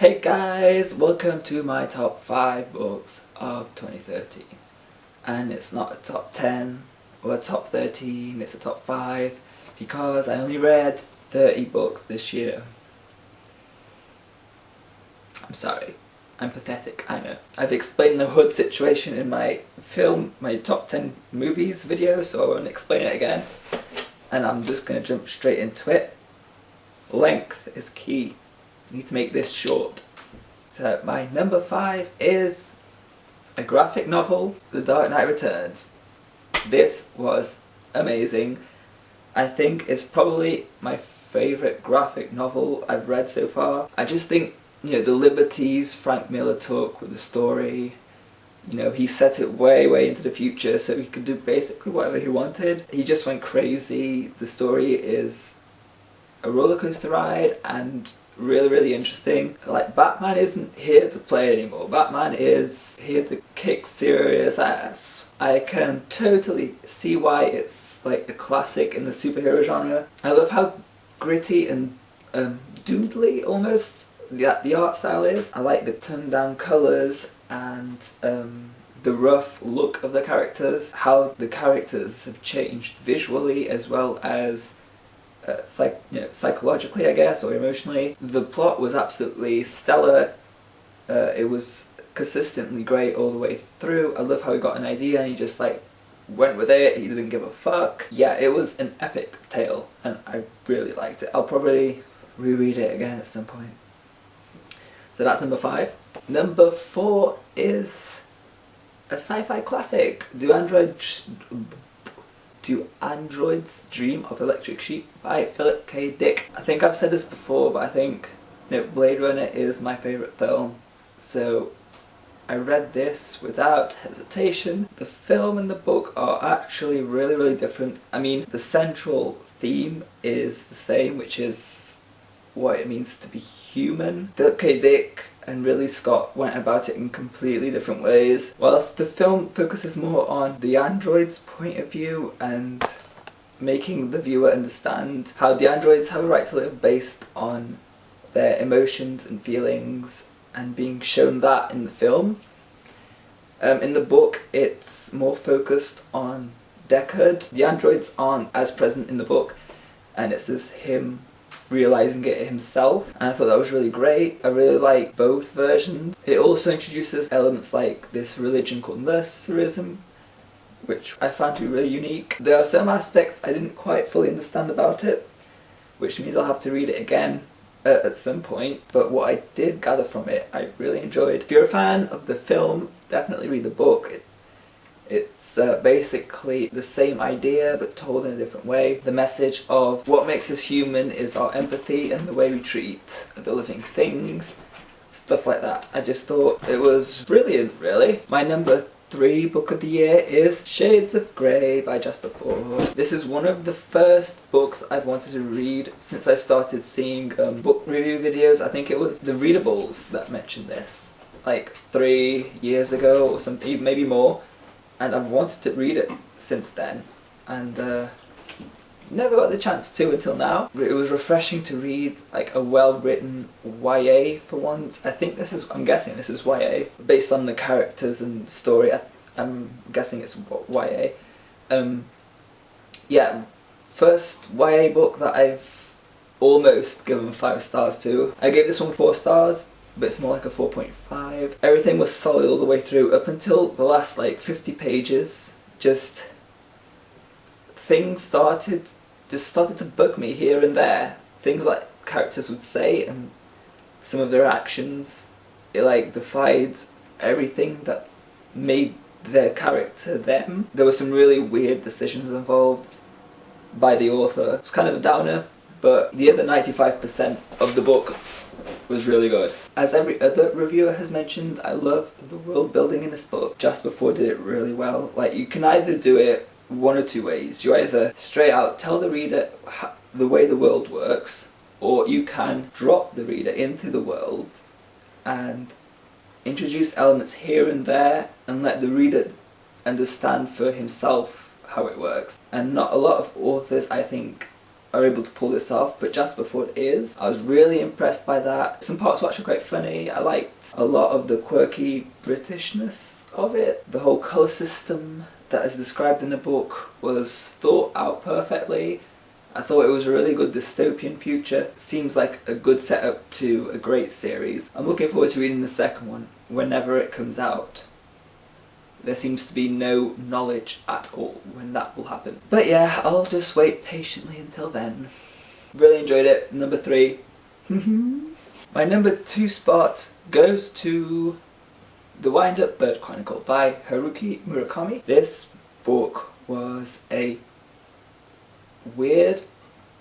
Hey guys, welcome to my top 5 books of 2013. And it's not a top 10 or a top 13, it's a top 5 because I only read 30 books this year. I'm sorry, I'm pathetic, I know. I've explained the hood situation in my top 10 movies video, so I won't explain it again. And I'm just going to jump straight into it. Length is key. I need to make this short. So my number 5 is a graphic novel, The Dark Knight Returns. This was amazing. I think it's probably my favourite graphic novel I've read so far. I just think, the liberties Frank Miller took with the story, he set it way into the future so he could do basically whatever he wanted. He just went crazy. The story is a roller coaster ride and really interesting. Like, Batman isn't here to play anymore. Batman is here to kick serious ass. I can totally see why it's like a classic in the superhero genre. I love how gritty and doodly almost the art style is. I like the toned down colours and the rough look of the characters. How the characters have changed visually as well as psychologically, I guess, or emotionally. The plot was absolutely stellar. It was consistently great all the way through. I love how he got an idea and he just went with it. He didn't give a fuck. Yeah, it was an epic tale and I really liked it. I'll probably reread it again at some point. So that's number 5. Number 4 is a sci-fi classic. Do Androids Dream of Electric Sheep by Philip K. Dick. I think I've said this before, but I think Blade Runner is my favourite film. So I read this without hesitation. The film and the book are actually really different. I mean, the central theme is the same, which is what it means to be human. Philip K. Dick and Ridley Scott went about it in completely different ways. Whilst the film focuses more on the android's point of view and making the viewer understand how the androids have a right to live based on their emotions and feelings and being shown that in the film. In the book it's more focused on Deckard. The androids aren't as present in the book and it's just him realising it himself, and I thought that was really great. I really like both versions. It also introduces elements like this religion called mercerism, which I found to be really unique. There are some aspects I didn't quite fully understand about it, which means I'll have to read it again at some point, but what I did gather from it I really enjoyed. If you're a fan of the film, definitely read the book. It's basically the same idea but told in a different way. The message of what makes us human is our empathy and the way we treat the living things, stuff like that. I just thought it was brilliant, really. My number 3 book of the year is Shades of Grey by Jasper Fforde. This is one of the first books I've wanted to read since I started seeing book review videos. I think it was the Readables that mentioned this, like 3 years ago or something, maybe more. And I've wanted to read it since then, and never got the chance to until now. It was refreshing to read like a well-written YA for once. I'm guessing this is YA, based on the characters and the story. I'm guessing it's YA. Yeah, first YA book that I've almost given 5 stars to. I gave this one 4 stars. But it's more like a 4.5. Everything was solid all the way through up until the last 50 pages. Just things started to bug me here and there. Things like characters would say and some of their actions, it defied everything that made their character them. There were some really weird decisions involved by the author. It's kind of a downer, but the other 95% of the book was really good. As every other reviewer has mentioned, I love the world building in this book. Jasper Fforde did it really well. You can either do it one or two ways. You either straight out tell the reader the way the world works, or you can drop the reader into the world and introduce elements here and there and let the reader understand for himself how it works. And not a lot of authors, I think, are able to pull this off, but just before it is, I was really impressed by that. Some parts were actually quite funny. I liked a lot of the quirky Britishness of it. The whole colour system that is described in the book was thought out perfectly. I thought it was a really good dystopian future. Seems like a good setup to a great series. I'm looking forward to reading the second one whenever it comes out. There seems to be no knowledge at all when that will happen. But yeah, I'll just wait patiently until then. Really enjoyed it. Number 3. My number 2 spot goes to The Wind-Up Bird Chronicle by Haruki Murakami. This book was a weird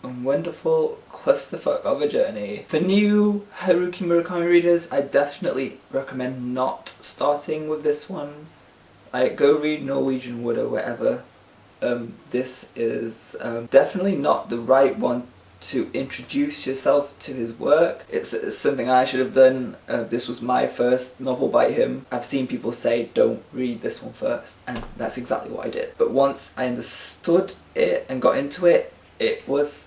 and wonderful clusterfuck of a journey. For new Haruki Murakami readers, I definitely recommend not starting with this one. Go read Norwegian Wood or whatever. This is definitely not the right one to introduce yourself to his work. It's something I should have done. This was my first novel by him. I've seen people say don't read this one first, and that's exactly what I did. But once I understood it and got into it, it was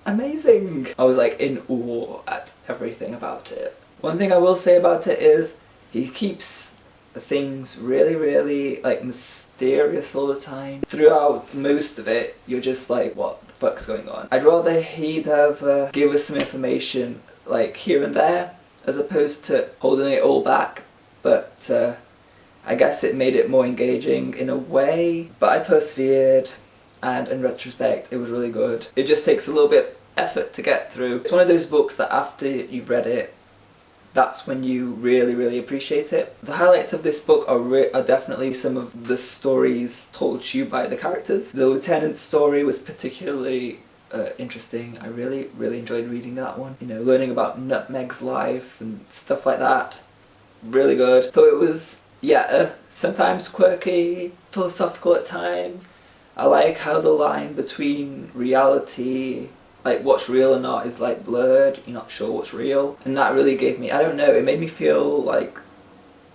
amazing. I was like in awe at everything about it. One thing I will say about it is he keeps things really like mysterious all the time. Throughout most of it, you're just like, what the fuck's going on? I'd rather he'd have give us some information like here and there, as opposed to holding it all back. But I guess it made it more engaging in a way. But I persevered, and in retrospect, it was really good. It just takes a little bit of effort to get through. It's one of those books that after you've read it, that's when you really appreciate it. The highlights of this book are definitely some of the stories told to you by the characters. The lieutenant's story was particularly interesting. I really enjoyed reading that one. You know, learning about Nutmeg's life and stuff like that. Really good. Thought it was, yeah, sometimes quirky, philosophical at times. I like how the line between reality, like what's real or not, is like blurred. You're not sure what's real, and that really gave me, I don't know, it made me feel like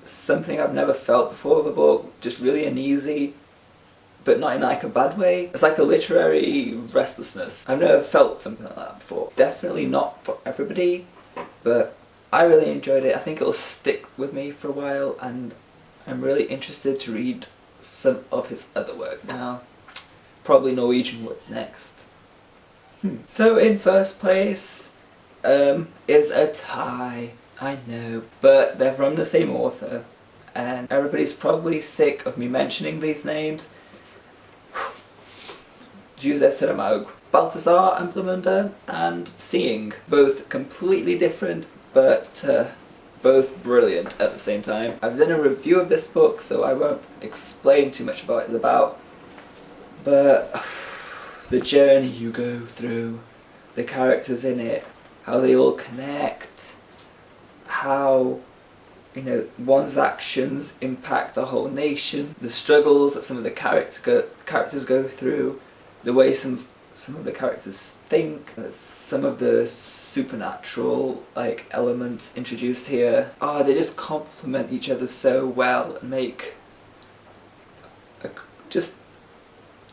something I've never felt before with a book. Just really uneasy, but not in like a bad way. It's like a literary restlessness. I've never felt something like that before. Definitely not for everybody, but I really enjoyed it. I think it'll stick with me for a while, and I'm really interested to read some of his other work now. Probably Norwegian Wood next. So in first place is a tie, I know, but they're from the same author, and everybody's probably sick of me mentioning these names. Jose Saramago, Balthazar and Blamunda, and Seeing. Both completely different, but both brilliant at the same time. I've done a review of this book, so I won't explain too much about what it's about, but the journey you go through, the characters in it, how they all connect, how, you know, one's actions impact a whole nation, the struggles that some of the characters go through, the way some of the characters think, some of the supernatural like elements introduced here. Oh, they just complement each other so well and make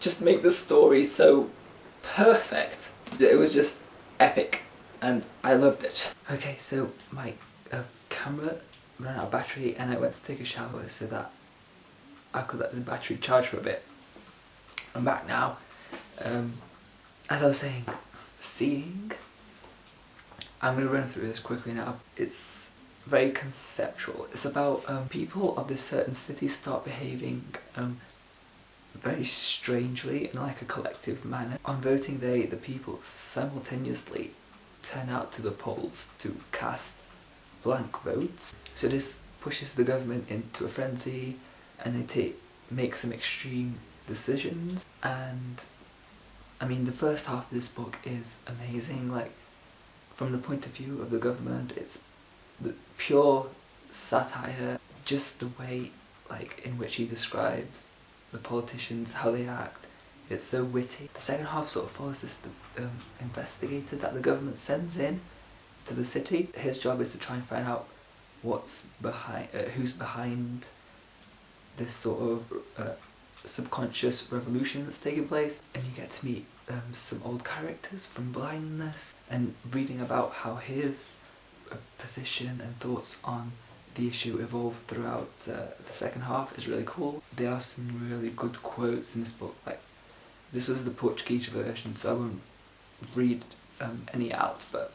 just make the story so perfect. It was just epic, and I loved it. Okay, so my camera ran out of battery, and I went to take a shower so that I could let the battery charge for a bit. I'm back now. As I was saying, Seeing. I'm going to run through this quickly now. It's very conceptual. It's about people of this certain city start behaving very strangely in like a collective manner. On voting day, the people simultaneously turn out to the polls to cast blank votes. So this pushes the government into a frenzy, and they make some extreme decisions. And I mean, the first half of this book is amazing. Like, from the point of view of the government, it's the pure satire, just the way like in which he describes the politicians, how they act. It's so witty. The second half sort of follows this investigator that the government sends in to the city. His job is to try and find out what's behind, who's behind this sort of subconscious revolution that's taking place. And you get to meet some old characters from Blindness, and reading about how his position and thoughts on the issue evolved throughout the second half is really cool. There are some really good quotes in this book. Like, this was the Portuguese version, so I won't read any out, but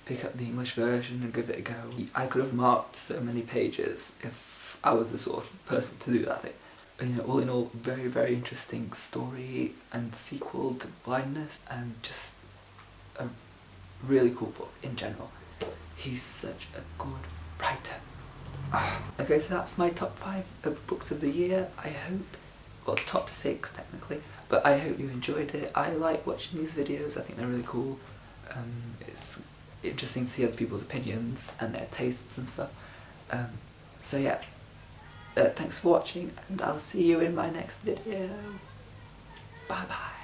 pick up the English version and give it a go. I could have marked so many pages if I was the sort of person to do that thing. You know, all in all, very, very interesting story and sequel to Blindness, and just a really cool book in general. He's such a good writer. Okay, so that's my top 5 books of the year. I hope, well, top 6 technically, but I hope you enjoyed it. I like watching these videos. I think they're really cool. It's interesting to see other people's opinions and their tastes and stuff. So yeah, thanks for watching, and I'll see you in my next video. Bye bye.